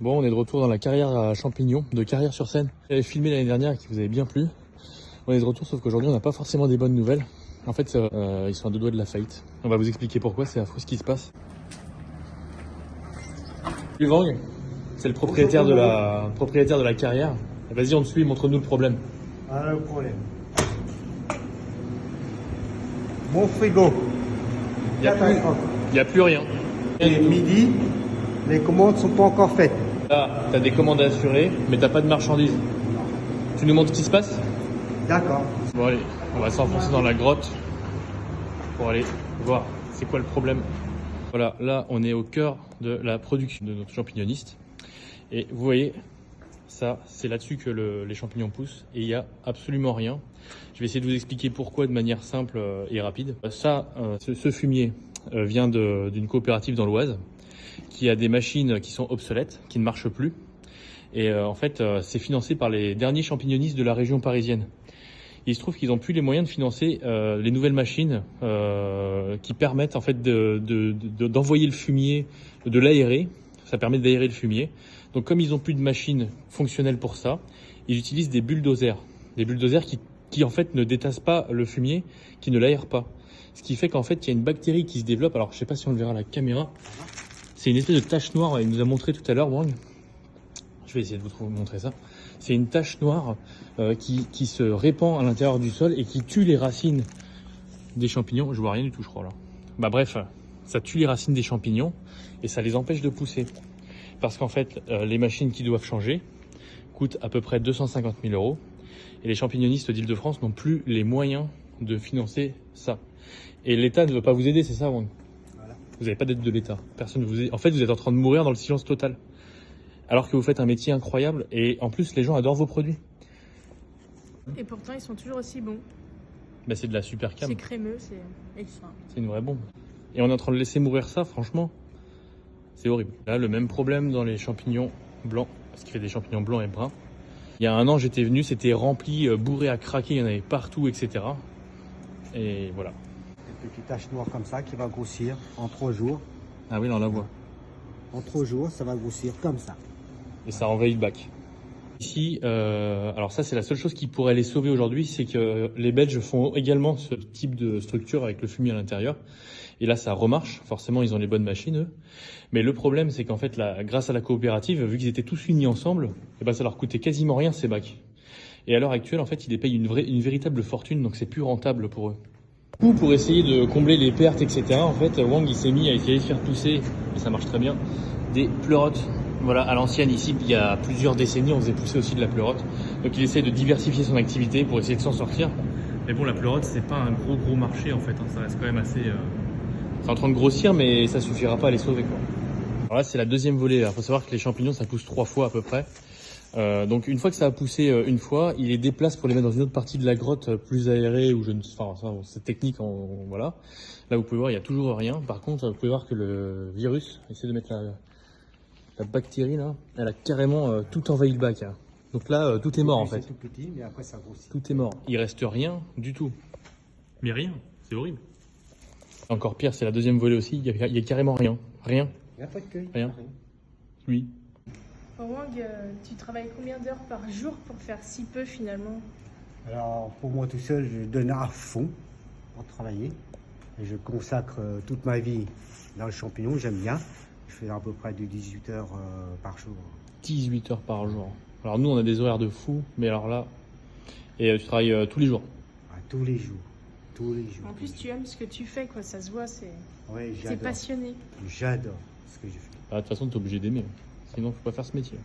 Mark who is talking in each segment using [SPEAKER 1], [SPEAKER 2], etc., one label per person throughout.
[SPEAKER 1] Bon, on est de retour dans la carrière à champignons de Carrières-sur-Seine. J'avais filmé l'année dernière qui vous avait bien plu. On est de retour, sauf qu'aujourd'hui on n'a pas forcément des bonnes nouvelles. En fait, ils sont à deux doigts de la faillite. On va vous expliquer pourquoi, c'est affreux ce qui se passe. Yvang, c'est le propriétaire de la carrière. Vas-y, on te suit, montre-nous le problème.
[SPEAKER 2] Voilà le problème. Mon frigo.
[SPEAKER 1] Il n'y a plus rien.
[SPEAKER 2] Et midi, les commandes sont pas encore faites.
[SPEAKER 1] Là, tu as des commandes à assurer, mais tu n'as pas de marchandises. Tu nous montres ce qui se passe?
[SPEAKER 2] D'accord.
[SPEAKER 1] Bon allez, on va s'enfoncer dans la grotte pour aller voir c'est quoi le problème. Voilà, là on est au cœur de la production de notre champignoniste. Et vous voyez, ça c'est là-dessus que les champignons poussent et il n'y a absolument rien. Je vais essayer de vous expliquer pourquoi de manière simple et rapide. Ce fumier vient d'une coopérative dans l'Oise qui a des machines qui sont obsolètes, qui ne marchent plus. Et en fait, c'est financé par les derniers champignonistes de la région parisienne. Il se trouve qu'ils n'ont plus les moyens de financer les nouvelles machines qui permettent en fait d'envoyer le fumier, de l'aérer. Ça permet d'aérer le fumier. Donc comme ils n'ont plus de machines fonctionnelles pour ça, ils utilisent des bulldozers. Des bulldozers qui en fait ne détassent pas le fumier, qui ne l'aèrent pas. Ce qui fait qu'en fait, il y a une bactérie qui se développe. Alors je ne sais pas si on le verra à la caméra. C'est une espèce de tache noire, il nous a montré tout à l'heure, Wang. Je vais essayer de vous montrer ça. C'est une tache noire qui se répand à l'intérieur du sol et qui tue les racines des champignons. Je vois rien du tout, je crois là. Bah bref, ça tue les racines des champignons et ça les empêche de pousser. Parce qu'en fait, les machines qui doivent changer coûtent à peu près 250 000 € et les champignonistes d'Île-de-France n'ont plus les moyens de financer ça. Et l'État ne veut pas vous aider, c'est ça, Wang? Voilà. Vous n'avez pas d'aide de l'État. Personne ne vous aide. En fait, vous êtes en train de mourir dans le silence total. Alors que vous faites un métier incroyable et en plus les gens adorent vos produits.
[SPEAKER 3] Et pourtant ils sont toujours aussi bons.
[SPEAKER 1] Bah, c'est de la super cam.
[SPEAKER 3] C'est crémeux, c'est extra.
[SPEAKER 1] C'est une vraie bombe. Et on est en train de laisser mourir ça, franchement. C'est horrible. Là, le même problème dans les champignons blancs, parce qu'il fait des champignons blancs et bruns. Il y a un an, j'étais venu, c'était rempli, bourré à craquer, il y en avait partout, etc. Et voilà.
[SPEAKER 2] Une petite tache noire comme ça qui va grossir en 3 jours.
[SPEAKER 1] Ah oui, là on la voit.
[SPEAKER 2] En 3 jours, ça va grossir comme ça.
[SPEAKER 1] Et ça envahit le bac. Ici, alors ça c'est la seule chose qui pourrait les sauver aujourd'hui, c'est que les Belges font également ce type de structure avec le fumier à l'intérieur. Et là ça remarche, forcément ils ont les bonnes machines eux. Mais le problème c'est qu'en fait là, grâce à la coopérative, vu qu'ils étaient tous unis ensemble, et ben, ça leur coûtait quasiment rien ces bacs. Et à l'heure actuelle en fait ils les payent une véritable fortune, donc c'est plus rentable pour eux. Pour essayer de combler les pertes, etc. En fait, Wang il s'est mis à essayer de faire pousser, et ça marche très bien, des pleurotes. Voilà, à l'ancienne ici, il y a plusieurs décennies, on faisait pousser aussi de la pleurote. Donc il essaie de diversifier son activité pour essayer de s'en sortir. Mais bon, la pleurote, c'est pas un gros marché en fait, hein. Ça reste quand même assez... C'est en train de grossir, mais ça suffira pas à les sauver, quoi. Alors là, c'est la deuxième volée. Il faut savoir que les champignons, ça pousse 3 fois à peu près. Donc une fois que ça a poussé une fois, il les déplace pour les mettre dans une autre partie de la grotte plus aérée ou je ne sais pas, c'est technique, voilà. Là vous pouvez voir, il y a toujours rien. Par contre, vous pouvez voir que le virus, essaie de mettre la bactérie là, elle a carrément tout envahi le bac. Hein. Donc là, tout est mort en fait.
[SPEAKER 2] C'est tout petit, mais après ça grossit.
[SPEAKER 1] Tout est mort. Il reste rien du tout. Mais rien, c'est horrible. Encore pire, c'est la deuxième volée aussi. Il y a carrément rien. Rien.
[SPEAKER 2] Il n'y a pas de cueil.
[SPEAKER 1] Rien. Oui.
[SPEAKER 3] Wang, tu travailles combien d'heures par jour pour faire si peu finalement?
[SPEAKER 2] Alors pour moi tout seul, je donne à fond pour travailler. Et je consacre toute ma vie dans le champignon, j'aime bien. Je fais à peu près de 18 heures par jour.
[SPEAKER 1] 18 heures par jour. Alors nous, on a des horaires de fou, mais alors là... Et tu travailles tous les jours?
[SPEAKER 2] Tous les jours. Tous les jours.
[SPEAKER 3] En plus, tu aimes ce que tu fais, quoi. Ça se voit, c'est
[SPEAKER 2] j'adore.
[SPEAKER 3] passionné.
[SPEAKER 2] J'adore ce que je fais.
[SPEAKER 1] De toute façon, tu es obligé d'aimer. Sinon, faut pas faire ce métier.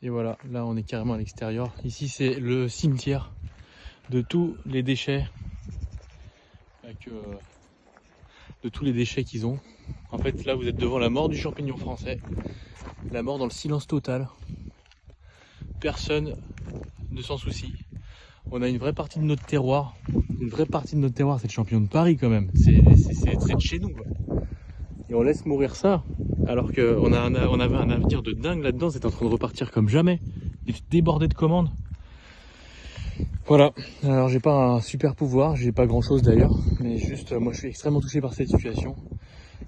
[SPEAKER 1] Et voilà, là, on est carrément à l'extérieur. Ici, c'est le cimetière de tous les déchets. De tous les déchets qu'ils ont. En fait, là, vous êtes devant la mort du champignon français. La mort dans le silence total. Personne ne s'en soucie. On a une vraie partie de notre terroir. Une vraie partie de notre terroir, c'est le champignon de Paris quand même. C'est de chez nous, quoi. Et on laisse mourir ça. Alors qu'on avait un avenir de dingue là-dedans. C'est en train de repartir comme jamais. Il est débordé de commandes. Voilà, alors j'ai pas un super pouvoir, j'ai pas grand chose d'ailleurs, mais juste moi je suis extrêmement touché par cette situation.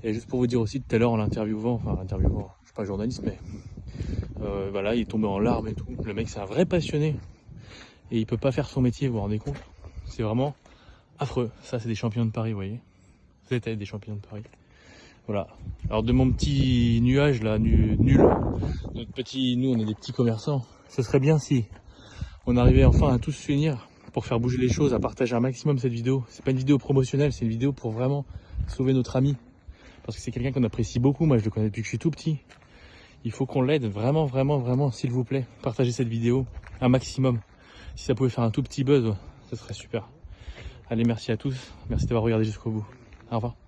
[SPEAKER 1] Et juste pour vous dire aussi tout à l'heure en l'interviewant, je suis pas journaliste mais voilà, il est tombé en larmes et tout. Le mec, c'est un vrai passionné. Et il peut pas faire son métier, vous vous rendez compte? C'est vraiment affreux. Ça, c'est des champions de Paris, vous voyez. C'était des champions de Paris. Voilà. Alors de mon petit nuage là, nul, notre petit, nous on est des petits commerçants. Ce serait bien si on arrivait enfin à tous se unir pour faire bouger les choses, à partager un maximum cette vidéo. C'est pas une vidéo promotionnelle, c'est une vidéo pour vraiment sauver notre ami. Parce que c'est quelqu'un qu'on apprécie beaucoup, moi je le connais depuis que je suis tout petit. Il faut qu'on l'aide vraiment, vraiment, vraiment, s'il vous plaît. Partagez cette vidéo un maximum. Si ça pouvait faire un tout petit buzz, ce serait super. Allez, merci à tous. Merci d'avoir regardé jusqu'au bout. Au revoir.